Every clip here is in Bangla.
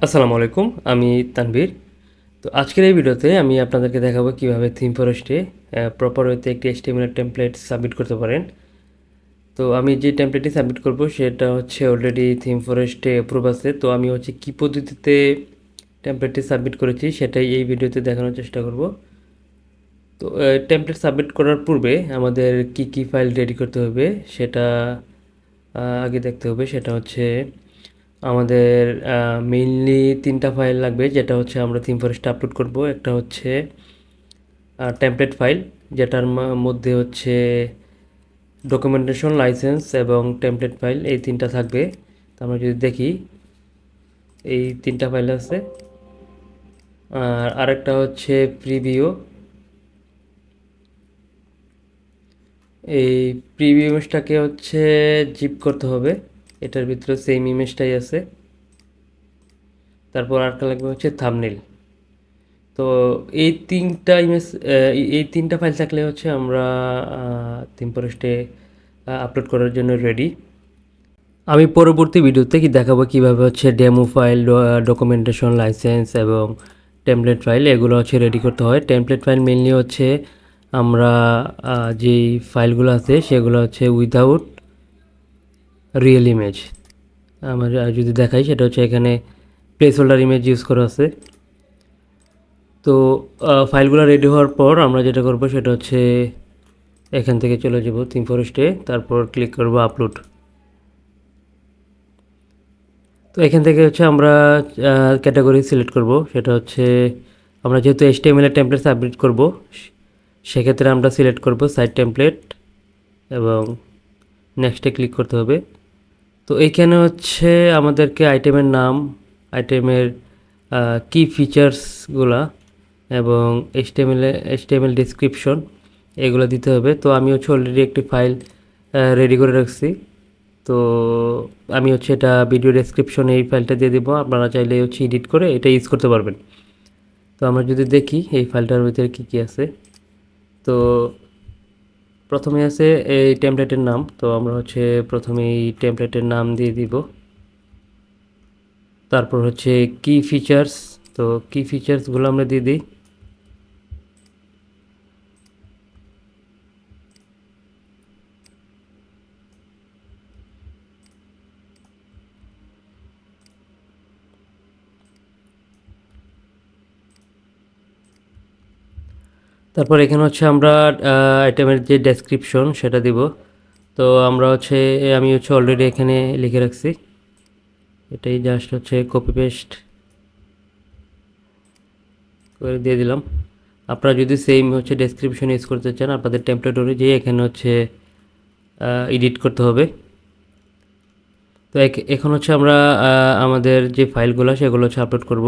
আসসালামু আলাইকুম, আমি তানভীর। তো আজকের এই ভিডিওতে আমি আপনাদেরকে দেখাবো কিভাবে থিম ফরেস্টে প্রপার ওয়েতে একটি HTML টেমপ্লেট সাবমিট করতে পারেন। তো আমি যে টেমপ্লেটটি সাবমিট করব সেটা হচ্ছে অলরেডি থিম ফরেস্টে অ্যাপ্রুভ আছে। তো আমি হচ্ছে কী পদ্ধতিতে টেমপ্লেটটি সাবমিট করেছি সেটাই এই ভিডিওতে দেখানোর চেষ্টা করব। তো টেমপ্লেট সাবমিট করার পূর্বে আমাদের কি কি ফাইল রেডি করতে হবে সেটা আগে দেখতে হবে। সেটা হচ্ছে আমাদের মেইনলি তিনটা ফাইল লাগবে, যেটা হচ্ছে আমরা থিম ফরেস্টে আপলোড করব। একটা হচ্ছে টেমপ্লেট ফাইল, যেটার মধ্যে হচ্ছে ডকুমেন্টেশন, লাইসেন্স এবং টেমপ্লেট ফাইল, এই তিনটা থাকবে। তো আমরা যদি দেখি, এই তিনটা ফাইল আছে। আর আরেকটা হচ্ছে প্রিভিউ। এই প্রিভিউ ইমেজটাকে হচ্ছে জিপ করতে হবে, এটার ভিতরে সেম ইমেজটাই আছে। তারপর আরেকটা লাগবে হচ্ছে থাম্বনেল। তো এই তিনটা ফাইল থাকলে হচ্ছে আমরা থিম ফরেস্টে আপলোড করার জন্য রেডি। আমি পরবর্তী ভিডিওতে কি দেখাবো কিভাবে হচ্ছে ডেমো ফাইল, ডকুমেন্টেশন, লাইসেন্স এবং টেমপ্লেট ফাইল এগুলো হচ্ছে রেডি করতে হয়। টেমপ্লেট ফাইল মেনলি হচ্ছে আমরা যেই ফাইলগুলো আছে সেগুলো হচ্ছে উইদাউট রিয়েল ইমেজ। আমরা যদি দেখাই, সেটা হচ্ছে এখানে প্লেস হোল্ডার ইমেজ ইউজ করা আছে। তো ফাইলগুলো রেডি হওয়ার পর আমরা যেটা করব সেটা হচ্ছে এখান থেকে চলে যাব থিম ফরেস্টে, তারপর ক্লিক করব আপলোড। তো এখান থেকে হচ্ছে আমরা ক্যাটাগরি সিলেক্ট করব। সেটা হচ্ছে আমরা যেহেতু HTML এর টেমপ্লেট সাবমিট করব, সেক্ষেত্রে আমরা সিলেক্ট করব সাইট টেমপ্লেট এবং নেক্সটে ক্লিক করতে হবে। তো এইখানে হচ্ছে আমাদেরকে আইটেমের নাম, আইটেমের কি ফিচার্সগুলা এবং HTML ডেসক্রিপশন এগুলো দিতে হবে। তো আমি হচ্ছে অলরেডি একটি ফাইল রেডি করে রাখছি। তো আমি হচ্ছে এটা ভিডিও ডেসক্রিপশনে এই ফাইলটা দিয়ে দেবো, আপনারা চাইলে হচ্ছে এডিট করে এটা ইউজ করতে পারবেন। তো আমরা যদি দেখি এই ফাইলটার ভিতরে কী কী আছে, তো প্রথমে আছে এই টেমপ্লেটের নাম। তো আমরা হচ্ছে প্রথমে এই টেমপ্লেটের নাম দিয়ে দিব। তারপর হচ্ছে কি ফিচার্স, তো কি ফিচার্সগুলো আমরা দিয়ে দিই। তারপর এখানে হচ্ছে আমরা আইটেমের যে ডেসক্রিপশন সেটা দিব। তো আমরা হচ্ছে আমি হচ্ছে অলরেডি এখানে লিখে রাখছি, এটাই জাস্ট হচ্ছে কপি পেস্ট করে দিয়ে দিলাম। আপনারা যদি সেম হচ্ছে ডেসক্রিপশন ইউজ করতে চান আপনাদের টেমপ্লেট অনুযায়ী এখানে হচ্ছে এডিট করতে হবে। তো এখন হচ্ছে আমরা আমাদের যে ফাইলগুলো সেগুলো হচ্ছে আপলোড করব।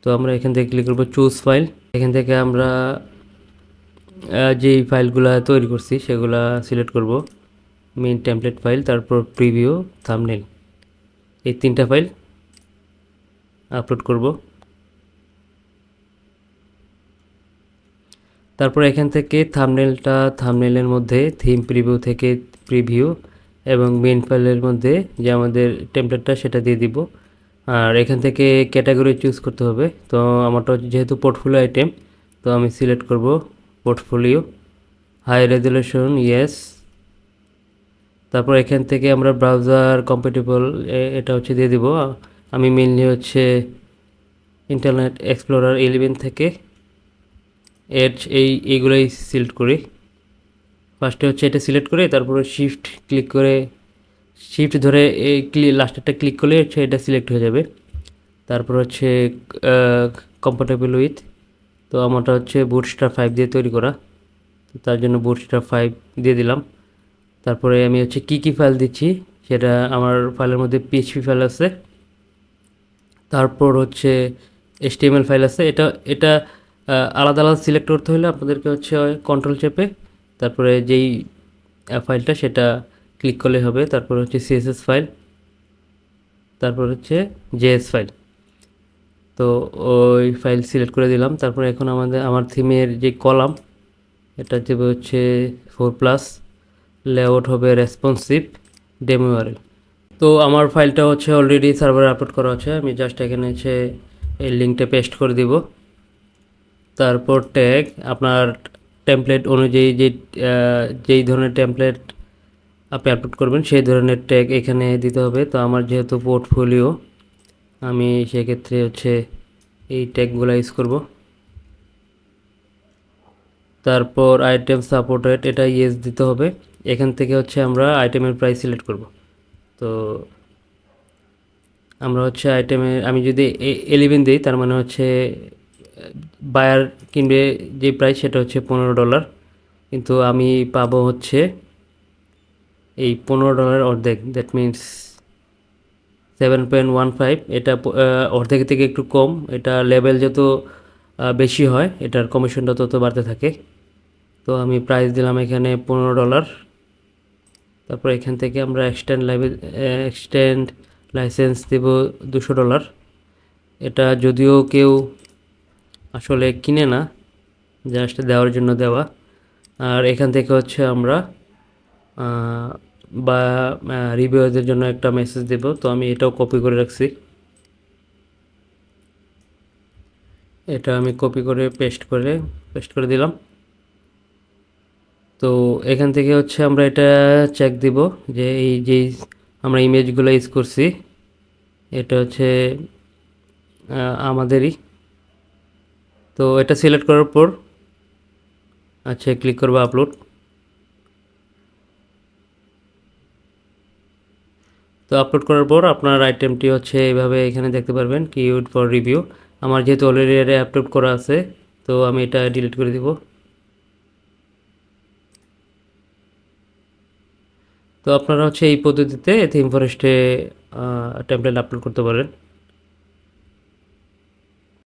তো আমরা এখান থেকে ক্লিক করব চুজ ফাইল। এখান থেকে আমরা যেই ফাইলগুলো তৈরি করছি সেগুলো সিলেক্ট করব, মেইন টেমপ্লেট ফাইল, তারপর প্রিভিউ, থাম্বনেল, এই তিনটা ফাইল আপলোড করব। তারপর এখান থেকে থাম্বনেলের মধ্যে থিম প্রিভিউ থেকে প্রিভিউ এবং মেইন ফাইলের মধ্যে যে আমাদের টেমপ্লেটটা সেটা দিয়ে দিব। আর এখান থেকে ক্যাটাগরি চুজ করতে হবে। তো আমারটা যেহেতু পোর্টফোলিও আইটেম, তো আমি সিলেক্ট করব পোর্টফোলিও, হাই রেজুলেশন, ইয়েস। তারপর এখান থেকে আমরা ব্রাউজার কম্প্যাটিবল এটা হচ্ছে দিয়ে দিব। আমি মেনলি হচ্ছে ইন্টারনেট এক্সপ্লোরার 11 থেকে এডজ এইগুলোই সিলেক্ট করি। ফার্স্টে হচ্ছে এটা সিলেক্ট করে তারপরে শিফট ধরে এই লাস্টেরটা ক্লিক করলে হচ্ছে এটা সিলেক্ট হয়ে যাবে। তারপর হচ্ছে কম্পাটেবল উইথ, তো আমারটা হচ্ছে বুটস্ট্র্যাপ 5 দিয়ে তৈরি করা, তো তার জন্য বুটস্ট্র্যাপ 5 দিয়ে দিলাম। তারপরে আমি হচ্ছে কি ফাইল দিচ্ছি, সেটা আমার ফাইলের মধ্যে PHP ফাইল আছে, তারপর হচ্ছে HTML ফাইল আছে। এটা এটা আলাদা আলাদা সিলেক্ট করতে হলে আপনাদেরকে হচ্ছে কন্ট্রোল চেপে তারপরে যেই ফাইলটা সেটা ক্লিক করলে হবে। তারপর হচ্ছে CSS ফাইল, তারপর হচ্ছে JS ফাইল। তো ওই ফাইল সিলেক্ট করে দিলাম। তারপর এখন আমার থিমের যে কলাম এটা দেবে হচ্ছে 4+, লেআউট হবে রেসপন্সিভ, ডেমো URL। তো আমার ফাইলটা হচ্ছে অলরেডি সার্ভারে আপলোড করা আছে, আমি জাস্ট এখানে হচ্ছে এই লিঙ্কটা পেস্ট করে দিব। তারপর ট্যাগ আপনার টেমপ্লেট অনুযায়ী যেই ধরনের টেমপ্লেট আপনি আপলোড করবেন সেই ধরনের ট্যাগ এখানে দিতে হবে। তো আমার যেহেতু পোর্টফোলিও, আমি সেক্ষেত্রে হচ্ছে এই ট্যাগগুলো ইউজ করব। তারপর আইটেম সাপোর্টেড, এটা ইয়েস দিতে হবে। এখান থেকে হচ্ছে আমরা আইটেমের প্রাইস সিলেক্ট করব। তো আমরা হচ্ছে আইটেমের, আমি যদি 11 দিই তার মানে হচ্ছে বায়ার কিনবে যে প্রাইস সেটা হচ্ছে $15, কিন্তু আমি পাবো হচ্ছে এই $15 অর্ধেক, দ্যাট মিন্স 7.15। এটা অর্ধেক থেকে একটু কম। এটা লেভেল যত বেশি হয় এটার কমিশনটা তত বাড়তে থাকে। তো আমি প্রাইস দিলাম এখানে $15। তারপর এখান থেকে আমরা এক্সটেন্ড লাইসেন্স দেব $200। এটা যদিও কেউ আসলে কিনে না, জাস্ট দেওয়ার জন্য দেওয়া। আর এখান থেকে হচ্ছে আমরা বা রিভিউয়ারদের জন্য একটা মেসেজ দেব। তো আমি এটাও কপি করে রাখছি, এটা আমি কপি করে পেস্ট করে দিলাম। তো এখান থেকে হচ্ছে আমরা এটা চেক দিব যে এই যে আমরা ইমেজগুলো ইউজ করছি এটা হচ্ছে আমাদেরই। তো এটা সিলেক্ট করার পর আচ্ছা ক্লিক করবো আপলোড। তো আপলোড করার পর আপনার আইটেমটি হচ্ছে এইভাবে এখানে দেখতে পারবেন, কিউড ফর রিভিউ। আমার যেহেতু অলরেডি এটা আপলোড করা আছে তো আমি এটা ডিলিট করে দিব। তো আপনারা হচ্ছে এই পদ্ধতিতে থিম ফরেস্টে টেমপ্লেট আপলোড করতে পারেন।